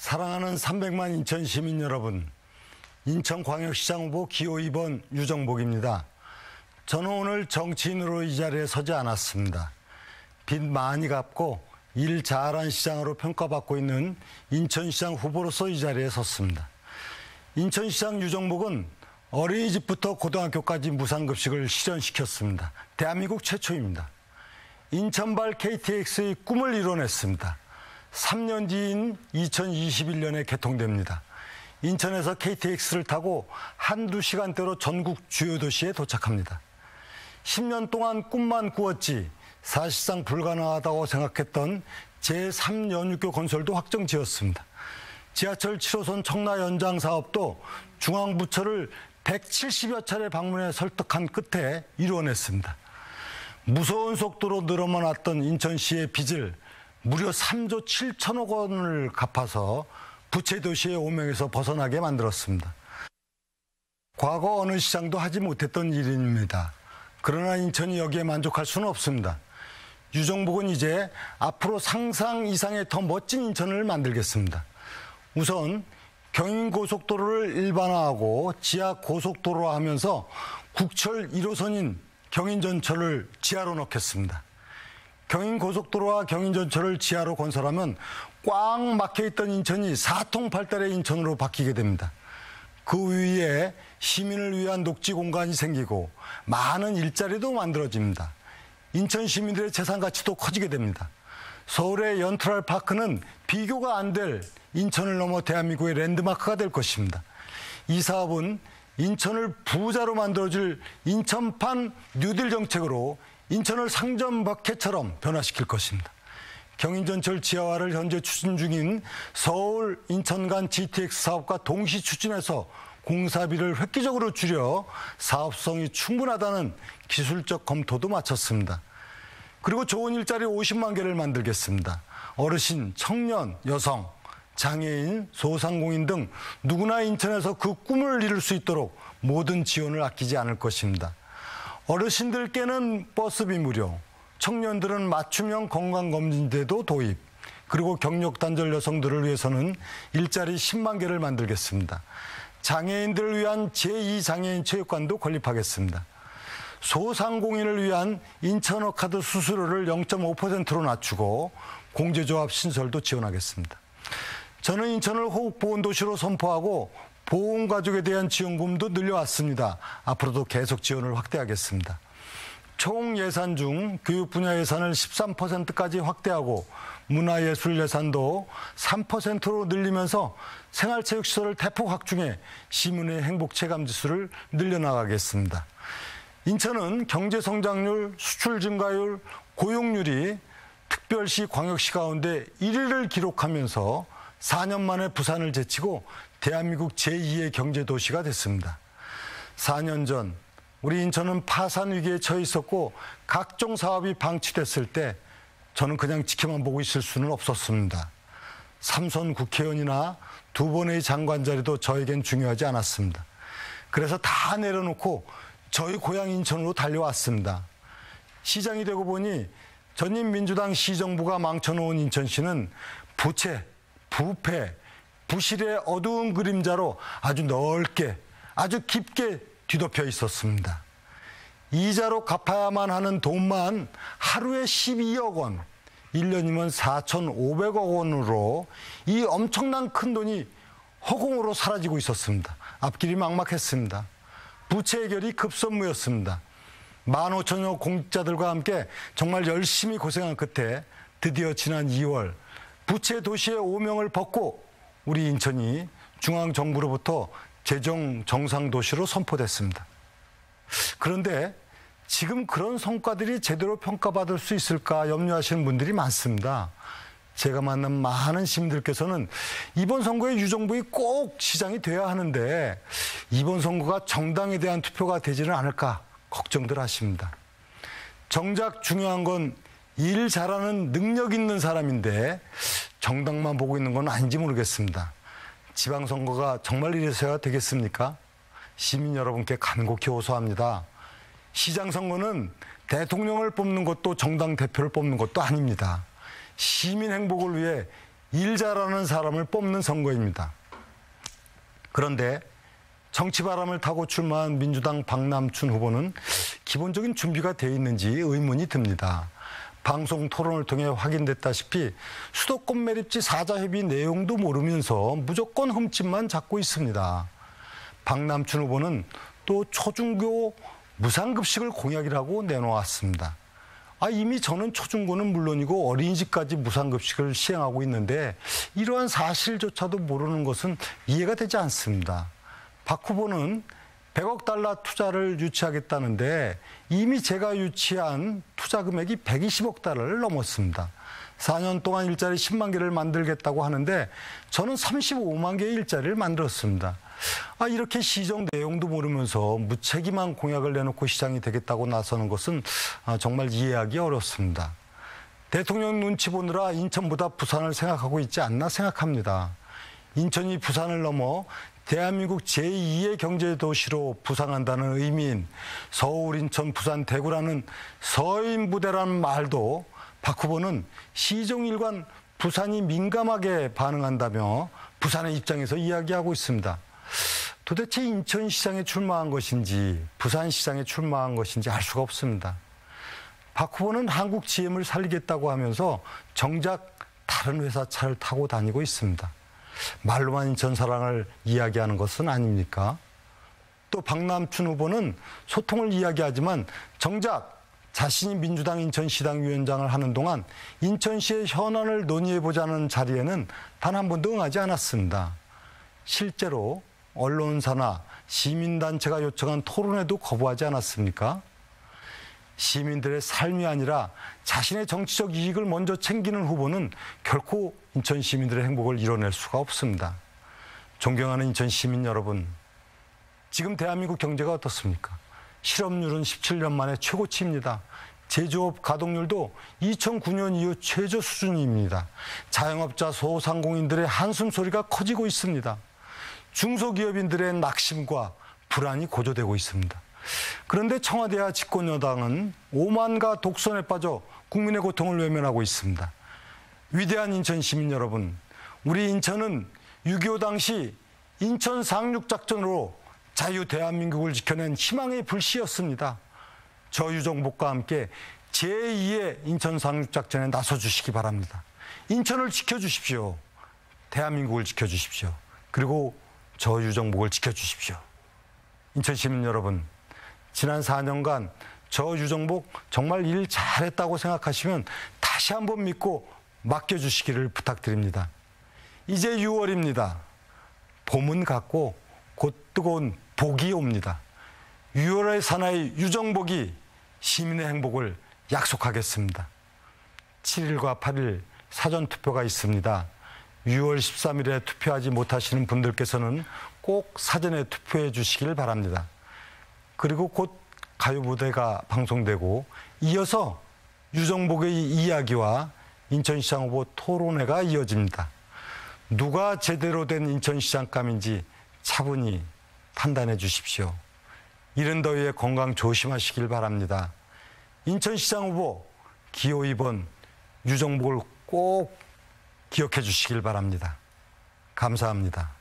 사랑하는 300만 인천 시민 여러분, 인천광역시장 후보 기호 2번 유정복입니다. 저는 오늘 정치인으로 이 자리에 서지 않았습니다. 빚 많이 갚고 일 잘한 시장으로 평가받고 있는 인천시장 후보로서 이 자리에 섰습니다. 인천시장 유정복은 어린이집부터 고등학교까지 무상급식을 실현시켰습니다. 대한민국 최초입니다. 인천발 KTX의 꿈을 이뤄냈습니다. 3년 뒤인 2021년에 개통됩니다. 인천에서 KTX를 타고 한두 시간대로 전국 주요 도시에 도착합니다. 10년 동안 꿈만 꾸었지 사실상 불가능하다고 생각했던 제3연육교 건설도 확정지었습니다. 지하철 7호선 청라 연장 사업도 중앙부처를 170여 차례 방문해 설득한 끝에 이루어냈습니다. 무서운 속도로 늘어만 왔던 인천시의 빚을 무려 3조 7천억 원을 갚아서 부채도시의 오명에서 벗어나게 만들었습니다. 과거 어느 시장도 하지 못했던 일입니다. 그러나 인천이 여기에 만족할 수는 없습니다. 유정복은 이제 앞으로 상상 이상의 더 멋진 인천을 만들겠습니다. 우선 경인고속도로를 일반화하고 지하고속도로화하면서 국철 1호선인 경인전철을 지하로 넣겠습니다. 경인고속도로와 경인전철을 지하로 건설하면 꽉 막혀있던 인천이 사통팔달의 인천으로 바뀌게 됩니다. 그 위에 시민을 위한 녹지 공간이 생기고 많은 일자리도 만들어집니다. 인천 시민들의 재산 가치도 커지게 됩니다. 서울의 연트럴 파크는 비교가 안 될 인천을 넘어 대한민국의 랜드마크가 될 것입니다. 이 사업은 인천을 부자로 만들어줄 인천판 뉴딜 정책으로 인천을 상점 박해처럼 변화시킬 것입니다. 경인전철 지하화를 현재 추진 중인 서울 인천 간 GTX 사업과 동시 추진해서 공사비를 획기적으로 줄여 사업성이 충분하다는 기술적 검토도 마쳤습니다. 그리고 좋은 일자리 50만 개를 만들겠습니다. 어르신, 청년, 여성, 장애인, 소상공인 등 누구나 인천에서 그 꿈을 이룰 수 있도록 모든 지원을 아끼지 않을 것입니다. 어르신들께는 버스비 무료, 청년들은 맞춤형 건강검진제도 도입, 그리고 경력단절 여성들을 위해서는 일자리 10만 개를 만들겠습니다. 장애인들을 위한 제2장애인 체육관도 건립하겠습니다. 소상공인을 위한 인천어카드 수수료를 0.5%로 낮추고 공제조합 신설도 지원하겠습니다. 저는 인천을 호국보훈도시로 선포하고 보훈가족에 대한 지원금도 늘려왔습니다. 앞으로도 계속 지원을 확대하겠습니다. 총 예산 중 교육 분야 예산을 13%까지 확대하고 문화예술 예산도 3%로 늘리면서 생활체육시설을 대폭 확충해 시민의 행복 체감 지수를 늘려나가겠습니다. 인천은 경제성장률, 수출 증가율, 고용률이 특별시, 광역시 가운데 1위를 기록하면서 4년 만에 부산을 제치고 대한민국 제2의 경제도시가 됐습니다. 4년 전 우리 인천은 파산 위기에 처해 있었고 각종 사업이 방치됐을 때 저는 그냥 지켜만 보고 있을 수는 없었습니다. 3선 국회의원이나 2번의 장관 자리도 저에겐 중요하지 않았습니다. 그래서 다 내려놓고 저희 고향 인천으로 달려왔습니다. 시장이 되고 보니 전임 민주당 시정부가 망쳐놓은 인천시는 부채, 부패, 부실의 어두운 그림자로 아주 넓게, 아주 깊게 뒤덮여 있었습니다. 이자로 갚아야만 하는 돈만 하루에 12억 원, 1년이면 4,500억 원으로 이 엄청난 큰 돈이 허공으로 사라지고 있었습니다. 앞길이 막막했습니다. 부채 해결이 급선무였습니다. 15,000여 공직자들과 함께 정말 열심히 고생한 끝에 드디어 지난 2월 부채 도시의 오명을 벗고 우리 인천이 중앙정부로부터 재정 정상 도시로 선포됐습니다. 그런데 지금 그런 성과들이 제대로 평가받을 수 있을까 염려하시는 분들이 많습니다. 제가 만난 많은 시민들께서는 이번 선거에 유정복이 꼭 시장이 돼야 하는데 이번 선거가 정당에 대한 투표가 되지는 않을까 걱정들 하십니다. 정작 중요한 건 일 잘하는 능력 있는 사람인데 정당만 보고 있는 건 아닌지 모르겠습니다. 지방선거가 정말 이래서야 되겠습니까? 시민 여러분께 간곡히 호소합니다. 시장 선거는 대통령을 뽑는 것도 정당 대표를 뽑는 것도 아닙니다. 시민 행복을 위해 일 잘하는 사람을 뽑는 선거입니다. 그런데 정치 바람을 타고 출마한 민주당 박남춘 후보는 기본적인 준비가 돼 있는지 의문이 듭니다. 방송 토론을 통해 확인됐다시피 수도권 매립지 사자협의 내용도 모르면서 무조건 흠집만 잡고 있습니다. 박남춘 후보는 또 초중고 무상급식을 공약이라고 내놓았습니다. 이미 저는 초중고는 물론이고 어린이집까지 무상급식을 시행하고 있는데 이러한 사실조차도 모르는 것은 이해가 되지 않습니다. 박 후보는 100억 달러 투자를 유치하겠다는데 이미 제가 유치한 투자 금액이 120억 달러를 넘었습니다. 4년 동안 일자리 10만 개를 만들겠다고 하는데 저는 35만 개의 일자리를 만들었습니다. 이렇게 시정 내용도 모르면서 무책임한 공약을 내놓고 시장이 되겠다고 나서는 것은 정말 이해하기 어렵습니다. 대통령 눈치 보느라 인천보다 부산을 생각하고 있지 않나 생각합니다. 인천이 부산을 넘어 대한민국 제2의 경제도시로 부상한다는 의미인 서울, 인천, 부산, 대구라는 서인부대라는 말도 박 후보는 시종일관 부산이 민감하게 반응한다며 부산의 입장에서 이야기하고 있습니다. 도대체 인천시장에 출마한 것인지 부산시장에 출마한 것인지 알 수가 없습니다. 박 후보는 한국 GM을 살리겠다고 하면서 정작 다른 회사 차를 타고 다니고 있습니다. 말로만 인천 사랑을 이야기하는 것은 아닙니까? 또 박남춘 후보는 소통을 이야기하지만 정작 자신이 민주당 인천시당 위원장을 하는 동안 인천시의 현안을 논의해보자는 자리에는 단 한 번도 응하지 않았습니다. 실제로 언론사나 시민단체가 요청한 토론회도 거부하지 않았습니까? 시민들의 삶이 아니라 자신의 정치적 이익을 먼저 챙기는 후보는 결코 인천 시민들의 행복을 이뤄낼 수가 없습니다. 존경하는 인천 시민 여러분, 지금 대한민국 경제가 어떻습니까? 실업률은 17년 만에 최고치입니다. 제조업 가동률도 2009년 이후 최저 수준입니다. 자영업자 소상공인들의 한숨 소리가 커지고 있습니다. 중소기업인들의 낙심과 불안이 고조되고 있습니다. 그런데 청와대와 집권여당은 오만과 독선에 빠져 국민의 고통을 외면하고 있습니다. 위대한 인천 시민 여러분, 우리 인천은 6.25 당시 인천 상륙작전으로 자유 대한민국을 지켜낸 희망의 불씨였습니다. 저 유정복과 함께 제2의 인천 상륙작전에 나서주시기 바랍니다. 인천을 지켜주십시오. 대한민국을 지켜주십시오. 그리고 저 유정복을 지켜주십시오. 인천 시민 여러분, 지난 4년간 저 유정복 정말 일 잘했다고 생각하시면 다시 한번 믿고 맡겨주시기를 부탁드립니다. 이제 6월입니다. 봄은 갔고 곧 뜨거운 복이 옵니다. 6월의 사나이 유정복이 시민의 행복을 약속하겠습니다. 7일과 8일 사전투표가 있습니다. 6월 13일에 투표하지 못하시는 분들께서는 꼭 사전에 투표해 주시길 바랍니다. 그리고 곧 가요 무대가 방송되고 이어서 유정복의 이야기와 인천시장 후보 토론회가 이어집니다. 누가 제대로 된 인천시장감인지 차분히 판단해 주십시오. 이른 더위에 건강 조심하시길 바랍니다. 인천시장 후보 기호 2번 유정복을 꼭 기억해 주시길 바랍니다. 감사합니다.